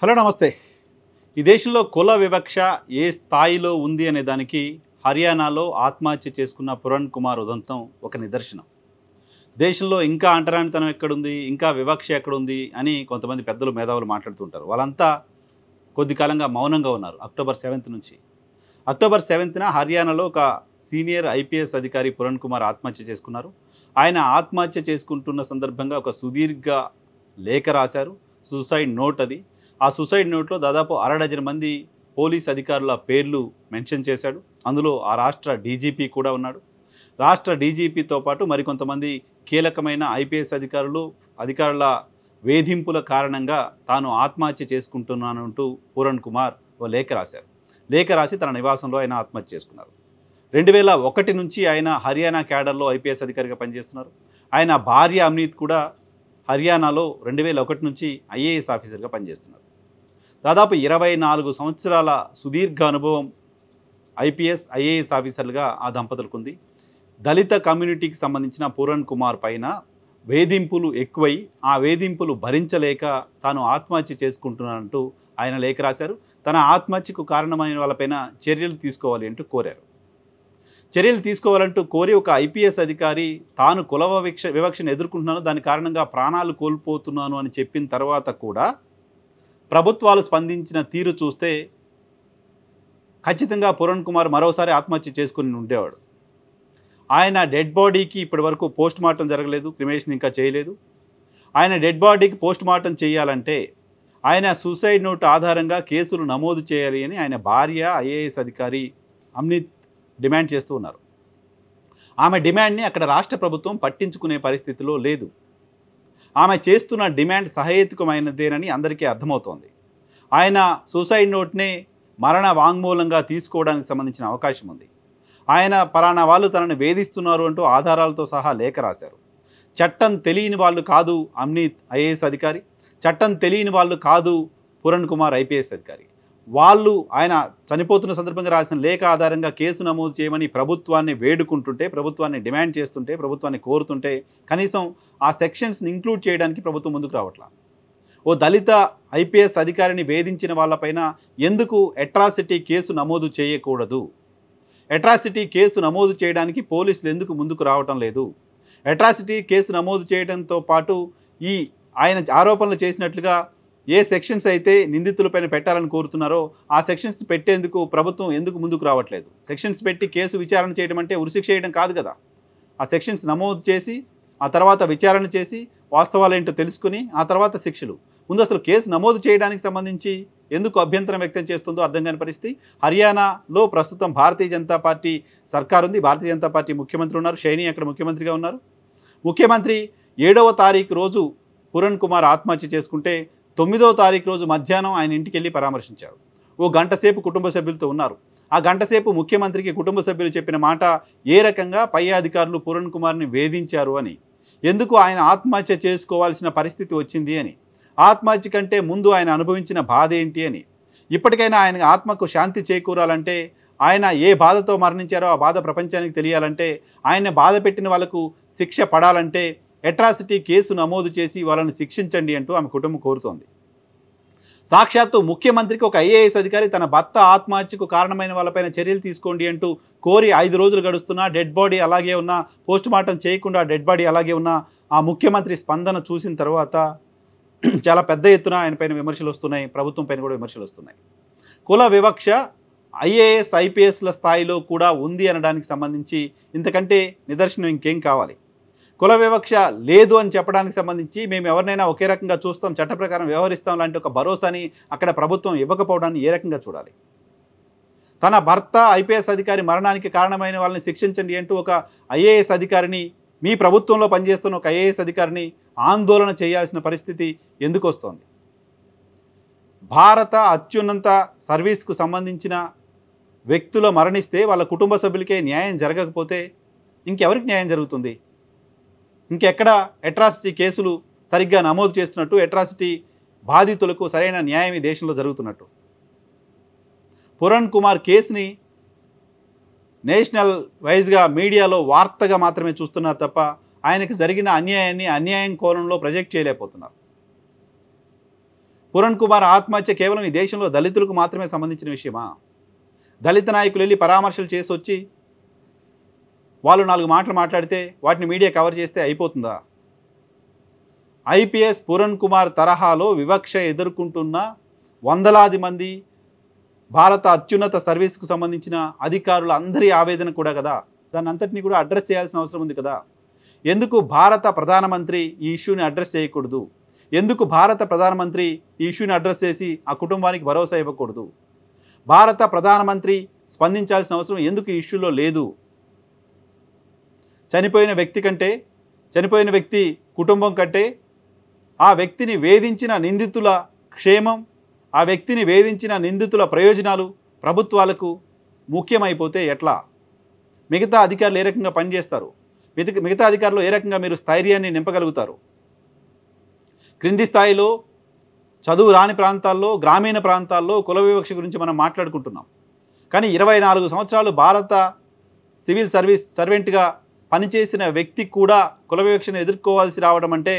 Hello నమస్తే. ఈ దేశంలో కుల వివక్ష ఏ స్థాయిలో ఉంది అనే దానికి హర్యానాలో ఆత్మహత్య చేసుకున్న పురణ్ కుమార్ ఉదంతం ఒక నిదర్శనం. దేశంలో ఇంకా అంటరానితనం ఎక్కడుంది, ఇంకా వివక్ష ఎక్కడుంది అని కొంతమంది పెద్దలు మేధావులు మాట్లాడుతుంటారు. వాళ్ళంతా కొద్ది కాలంగా మౌనంగా ఉన్నారు. అక్టోబర్ 7 నుంచి. అక్టోబర్ 7న హర్యానాలో ఒక సీనియర్ ఐపీఎస్ అధికారి పురణ్ కుమార్ ఆత్మహత్య చేసుకున్నారు. ఆయన ఆత్మహత్య చేసుకుంటున్న సందర్భంగా ఒక సుదీర్ఘ లేఖ రాశారు. సూసైడ్ నోట్ అది. ఆ సూసైడ్ నోట్లో దాదాపు అరడజన మంది పోలీస్ అధికారుల పేర్లు మెన్షన్ చేశాడు. అందులో ఆ రాష్ట్ర డీజీపీ కూడా ఉన్నాడు. రాష్ట్ర డీజీపీతో పాటు మరికొంతమంది కీలకమైన ఐపీఎస్ అధికారుల వేధింపుల కారణంగా తాను ఆత్మహత్య చేసుకుంటున్నానంటూ పూరణ్ కుమార్ ఓ లేఖ రాశారు. లేఖ రాసి తన నివాసంలో ఆయన ఆత్మహత్య చేసుకున్నారు. 2001 నుంచి ఆయన హర్యానా క్యాడర్లో ఐపీఎస్ అధికారిగా పనిచేస్తున్నారు. ఆయన భార్య అమ్నీత్ కూడా హర్యానాలో 2001 నుంచి ఐఏఎస్ ఆఫీసర్గా పనిచేస్తున్నారు. దాదాపు 24 సంవత్సరాల సుదీర్ఘ అనుభవం ఐపీఎస్ ఐఏఎస్ ఆఫీసర్లుగా ఆ దంపతులకు ఉంది. దళిత కమ్యూనిటీకి సంబంధించిన పూరణ్ కుమార్ పైన వేధింపులు ఎక్కువై ఆ వేధింపులు భరించలేక తాను ఆత్మహత్య చేసుకుంటున్నానంటూ ఆయన లేఖ రాశారు. తన ఆత్మహత్యకు కారణమైన వాళ్ళపైన చర్యలు తీసుకోవాలి అంటూ కోరారు. చర్యలు తీసుకోవాలంటూ కోరి ఒక ఐపీఎస్ అధికారి తాను కుల వివక్షను ఎదుర్కొంటున్నాను, దాని కారణంగా ప్రాణాలు కోల్పోతున్నాను అని చెప్పిన తర్వాత కూడా ప్రభుత్వాలు స్పందించిన తీరు చూస్తే ఖచ్చితంగా పూరణ్ కుమార్ మరోసారి ఆత్మహత్య చేసుకుని ఉండేవాడు. ఆయన డెడ్ బాడీకి ఇప్పటి వరకు పోస్ట్ మార్టం జరగలేదు, క్రిమేషన్ ఇంకా చేయలేదు. ఆయన డెడ్ బాడీకి పోస్ట్ మార్టం చేయాలంటే ఆయన సూసైడ్ నోట్ ఆధారంగా కేసులు నమోదు చేయాలి అని ఆయన భార్య ఐఏఎస్ అధికారి అమ్నీత్ డిమాండ్ చేస్తూ ఉన్నారు. ఆమె డిమాండ్ని అక్కడ రాష్ట్ర ప్రభుత్వం పట్టించుకునే పరిస్థితిలో లేదు. ఆమె చేస్తున్న డిమాండ్ సహేతుకమైనదేనని అందరికీ అర్థమవుతోంది. ఆయన సూసైడ్ నోట్నే మరణ వాంగ్మూలంగా తీసుకోవడానికి సంబంధించిన అవకాశం ఉంది. ఆయన పలానా వాళ్ళు తనని వేధిస్తున్నారు అంటూ ఆధారాలతో సహా లేఖ రాశారు. చట్టం తెలియని వాళ్ళు కాదు అమ్నీత్ ఐఏఎస్ అధికారి, చట్టం తెలియని వాళ్ళు కాదు పూరణ్ కుమార్ ఐపీఎస్ అధికారి. వాళ్ళు ఆయన చనిపోతున్న సందర్భంగా రాసిన లేఖ ఆధారంగా కేసు నమోదు చేయమని ప్రభుత్వాన్ని వేడుకుంటుంటే, ప్రభుత్వాన్ని డిమాండ్ చేస్తుంటే, ప్రభుత్వాన్ని కోరుతుంటే కనీసం ఆ సెక్షన్స్ని ఇంక్లూడ్ చేయడానికి ప్రభుత్వం ముందుకు రావట్లా. ఓ దళిత ఐపీఎస్ అధికారిని వేధించిన వాళ్ళపైన ఎందుకు అట్రాసిటీ కేసు నమోదు చేయకూడదు? అట్రాసిటీ కేసు నమోదు చేయడానికి పోలీసులు ఎందుకు ముందుకు రావటం లేదు? అట్రాసిటీ కేసు నమోదు చేయడంతో పాటు ఆయన ఆరోపణలు చేసినట్లుగా ఏ సెక్షన్స్ అయితే నిందితులపైన పెట్టాలని కోరుతున్నారో ఆ సెక్షన్స్ పెట్టేందుకు ప్రభుత్వం ఎందుకు ముందుకు రావట్లేదు? సెక్షన్స్ పెట్టి కేసు విచారణ చేయడం అంటే ఉరిశిక్ష చేయడం కాదు కదా. ఆ సెక్షన్స్ నమోదు చేసి ఆ తర్వాత విచారణ చేసి వాస్తవాలు ఏంటో తెలుసుకుని ఆ తర్వాత శిక్షలు. ముందు అసలు కేసు నమోదు చేయడానికి సంబంధించి ఎందుకు అభ్యంతరం వ్యక్తం చేస్తుందో అర్థం కాని పరిస్థితి. హర్యానాలో ప్రస్తుతం భారతీయ జనతా పార్టీ సర్కారు ఉంది. భారతీయ జనతా పార్టీ ముఖ్యమంత్రి ఉన్నారు. షైనీ అక్కడ ముఖ్యమంత్రిగా ఉన్నారు. ముఖ్యమంత్రి 7వ తారీఖు రోజు పూరణ్ కుమార్ ఆత్మహత్య చేసుకుంటే 9వ తారీఖు రోజు మధ్యాహ్నం ఆయన ఇంటికి వెళ్ళి పరామర్శించారు. ఓ గంట సేపు కుటుంబ సభ్యులతో ఉన్నారు. ఆ గంట సేపు ముఖ్యమంత్రికి కుటుంబ సభ్యులు చెప్పిన మాట ఏ రకంగా పై అధికారులు పూరణ్ కుమార్ని వేధించారు అని, ఎందుకు ఆయన ఆత్మహత్య చేసుకోవాల్సిన పరిస్థితి వచ్చింది అని, ఆత్మహత్య కంటే ముందు ఆయన అనుభవించిన బాధ ఏంటి అని, ఇప్పటికైనా ఆయన ఆత్మకు శాంతి చేకూరాలంటే, ఆయన ఏ బాధతో మరణించారో ఆ బాధ ప్రపంచానికి తెలియాలంటే, ఆయన బాధ పెట్టిన వాళ్ళకు శిక్ష పడాలంటే అట్రాసిటీ కేసు నమోదు చేసి వాళ్ళని శిక్షించండి అంటూ ఆమె కుటుంబం కోరుతోంది. సాక్షాత్తు ముఖ్యమంత్రికి ఒక ఐఏఎస్ అధికారి తన భర్త ఆత్మహత్యకు కారణమైన వాళ్ళపైన చర్యలు తీసుకోండి అంటూ కోరి 5 రోజులు గడుస్తున్నా డెడ్ బాడీ అలాగే ఉన్నా, పోస్ట్ మార్టం చేయకుండా డెడ్ బాడీ అలాగే ఉన్నా ఆ ముఖ్యమంత్రి స్పందన చూసిన తర్వాత చాలా పెద్ద ఎత్తున ఆయన పైన విమర్శలు వస్తున్నాయి. ప్రభుత్వం పైన కూడా విమర్శలు వస్తున్నాయి. కుల వివక్ష ఐఏఎస్ ఐపీఎస్ల స్థాయిలో కూడా ఉంది అనడానికి సంబంధించి ఇంతకంటే నిదర్శనం ఇంకేం కావాలి? కుల వివక్ష లేదు అని చెప్పడానికి సంబంధించి మేము ఎవరినైనా ఒకే రకంగా చూస్తాం, చట్ట ప్రకారం వ్యవహరిస్తాం లాంటి ఒక భరోసాని అక్కడ ప్రభుత్వం ఇవ్వకపోవడాన్ని ఏ రకంగా చూడాలి? తన భర్త ఐపీఎస్ అధికారి మరణానికి కారణమైన వాళ్ళని శిక్షించండి అంటూ ఒక ఐఏఎస్ అధికారిని, మీ ప్రభుత్వంలో పనిచేస్తున్న ఒక ఐఏఎస్ అధికారిని ఆందోళన చేయాల్సిన పరిస్థితి ఎందుకు వస్తోంది? భారత అత్యున్నత సర్వీస్కు సంబంధించిన వ్యక్తులు మరణిస్తే వాళ్ళ కుటుంబ సభ్యులకే న్యాయం జరగకపోతే ఇంకెవరికి న్యాయం జరుగుతుంది? ఇంకెక్కడ అట్రాసిటీ కేసులు సరిగ్గా నమోదు చేస్తున్నట్టు, అట్రాసిటీ బాధితులకు సరైన న్యాయం ఈ దేశంలో జరుగుతున్నట్టు? పూరణ్ కుమార్ కేసుని నేషనల్ వైజ్గా మీడియాలో వార్తగా మాత్రమే చూస్తున్నారు తప్ప ఆయనకు జరిగిన అన్యాయాన్ని అన్యాయం కోణంలో ప్రొజెక్ట్ చేయలేకపోతున్నారు. పూరణ్ కుమార్ ఆత్మహత్య కేవలం ఈ దేశంలో దళితులకు మాత్రమే సంబంధించిన విషయమా? దళిత నాయకులు వెళ్ళి పరామర్శలు చేసి వచ్చి వాళ్ళు 4 మాటలు మాట్లాడితే వాటిని మీడియా కవర్ చేస్తే అయిపోతుందా? ఐపీఎస్ పూరణ్ కుమార్ తరహాలో వివక్ష ఎదుర్కొంటున్న వందలాది మంది భారత అత్యున్నత సర్వీస్కు సంబంధించిన అధికారుల అందరి ఆవేదన కూడా కదా. దాన్ని అంతటినీ కూడా అడ్రస్ చేయాల్సిన అవసరం ఉంది కదా. ఎందుకు భారత ప్రధానమంత్రి ఈ ఇష్యూని అడ్రస్ చేయకూడదు? ఎందుకు భారత ప్రధానమంత్రి ఈ ఇష్యూని అడ్రస్ చేసి ఆ కుటుంబానికి భరోసా ఇవ్వకూడదు? భారత ప్రధానమంత్రి స్పందించాల్సిన అవసరం ఎందుకు ఈ ఇష్యూలో లేదు? చనిపోయిన వ్యక్తి కుటుంబం కంటే ఆ వ్యక్తిని వేధించిన నిందితుల క్షేమం, ఆ వ్యక్తిని వేధించిన నిందితుల ప్రయోజనాలు ప్రభుత్వాలకు ముఖ్యమైపోతే ఎట్లా? మిగతా అధికారులు ఏ రకంగా పనిచేస్తారు? మిగతా అధికారులు ఏ రకంగా మీరు స్థైర్యాన్ని నింపగలుగుతారు? క్రింది స్థాయిలో చదువు రాని ప్రాంతాల్లో, గ్రామీణ ప్రాంతాల్లో కుల వివక్ష గురించి మనం మాట్లాడుకుంటున్నాం. కానీ 24 సంవత్సరాలు భారత సివిల్ సర్వీస్ సర్వెంట్గా పనిచేసిన వ్యక్తి కూడా కుల వివక్షను ఎదుర్కోవాల్సి రావడం అంటే,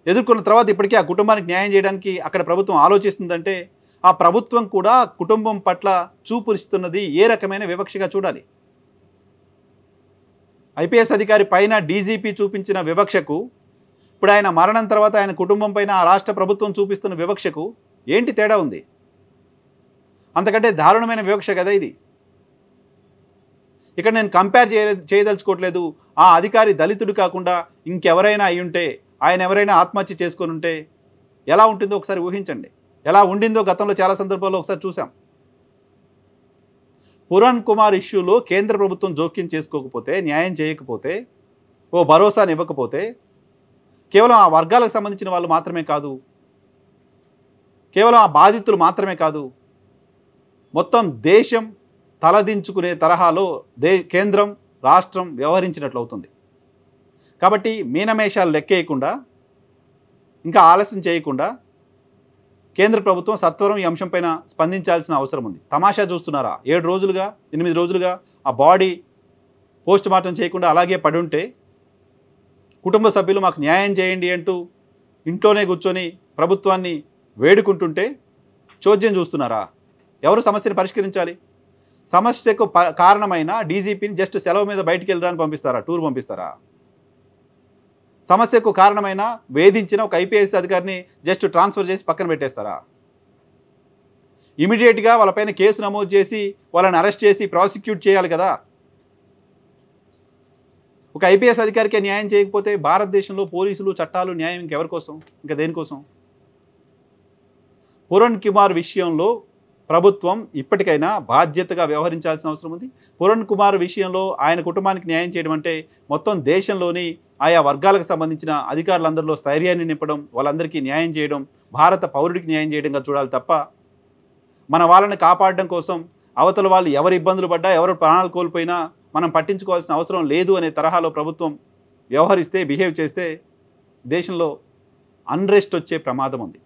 ఎదుర్కొన్న తర్వాత ఇప్పటికీ ఆ కుటుంబానికి న్యాయం చేయడానికి అక్కడ ప్రభుత్వం ఆలోచిస్తుందంటే, ఆ ప్రభుత్వం కూడా కుటుంబం పట్ల చూపునిస్తున్నది ఏ రకమైన వివక్షగా చూడాలి? ఐపీఎస్ అధికారి పైన డీజీపీ చూపించిన వివక్షకు, ఇప్పుడు ఆయన మరణం తర్వాత ఆయన కుటుంబం పైన ఆ రాష్ట్ర ప్రభుత్వం చూపిస్తున్న వివక్షకు ఏంటి తేడా ఉంది? అంతకంటే దారుణమైన వివక్ష కదా ఇది. ఇక్కడ నేను కంపేర్ చేయదలుచుకోవట్లేదు. ఆ అధికారి దళితుడు కాకుండా ఇంకెవరైనా అయి ఉంటే, ఆయన ఎవరైనా ఆత్మహత్య చేసుకొని ఉంటే ఎలా ఉంటుందో ఒకసారి ఊహించండి. ఎలా ఉండిందో గతంలో చాలా సందర్భాల్లో ఒకసారి చూసాం. పూరణ్ కుమార్ ఇష్యూలో కేంద్ర ప్రభుత్వం జోక్యం చేసుకోకపోతే, న్యాయం చేయకపోతే, ఓ భరోసాని ఇవ్వకపోతే, కేవలం ఆ వర్గాలకు సంబంధించిన వాళ్ళు మాత్రమే కాదు, కేవలం ఆ బాధితులు మాత్రమే కాదు, మొత్తం దేశం తలదించుకునే తరహాలో కేంద్రం రాష్ట్రం వ్యవహరించినట్లు అవుతుంది. కాబట్టి మీనమేషాలు లెక్కేయకుండా, ఇంకా ఆలస్యం చేయకుండా కేంద్ర ప్రభుత్వం సత్వరం ఈ అంశంపైన స్పందించాల్సిన అవసరం ఉంది. తమాషా చూస్తున్నారా? 7 రోజులుగా 8 రోజులుగా ఆ బాడీ పోస్ట్ మార్టం చేయకుండా అలాగే పడుంటే, కుటుంబ సభ్యులు మాకు న్యాయం చేయండి అంటూ ఇంట్లోనే కూర్చొని ప్రభుత్వాన్ని వేడుకుంటుంటే చోద్యం చూస్తున్నారా? ఎవరు సమస్యను పరిష్కరించాలి? సమస్యకు కారణమైన డీజీపీని జస్ట్ సెలవు మీద బయటికి వెళ్ళడానికి పంపిస్తారా? టూర్ పంపిస్తారా? సమస్యకు కారణమైన వేధించిన ఒక ఐపీఎస్ అధికారిని జస్ట్ ట్రాన్స్ఫర్ చేసి పక్కన పెట్టేస్తారా? ఇమీడియట్గా వాళ్ళపైన కేసు నమోదు చేసి వాళ్ళని అరెస్ట్ చేసి ప్రాసిక్యూట్ చేయాలి కదా. ఒక ఐపీఎస్ అధికారికే న్యాయం చేయకపోతే భారతదేశంలో పోలీసులు, చట్టాలు, న్యాయం ఇంకెవరి కోసం? ఇంకా దేనికోసం? పూరణ్ కుమార్ విషయంలో ప్రభుత్వం ఇప్పటికైనా బాధ్యతగా వ్యవహరించాల్సిన అవసరం ఉంది. పూరణ్ కుమార్ విషయంలో ఆయన కుటుంబానికి న్యాయం చేయడం అంటే మొత్తం దేశంలోని ఆయా వర్గాలకు సంబంధించిన అధికారులందరిలో స్థైర్యాన్ని నింపడం, వాళ్ళందరికీ న్యాయం చేయడం, భారత పౌరుడికి న్యాయం చేయడంగా చూడాలి తప్ప, మన వాళ్ళని కాపాడడం కోసం అవతల వాళ్ళు ఎవరు ఇబ్బందులు పడ్డా, ఎవరు ప్రాణాలు కోల్పోయినా మనం పట్టించుకోవాల్సిన అవసరం లేదు అనే తరహాలో ప్రభుత్వం బిహేవ్ చేస్తే దేశంలో అన్రెస్ట్ వచ్చే ప్రమాదం ఉంది.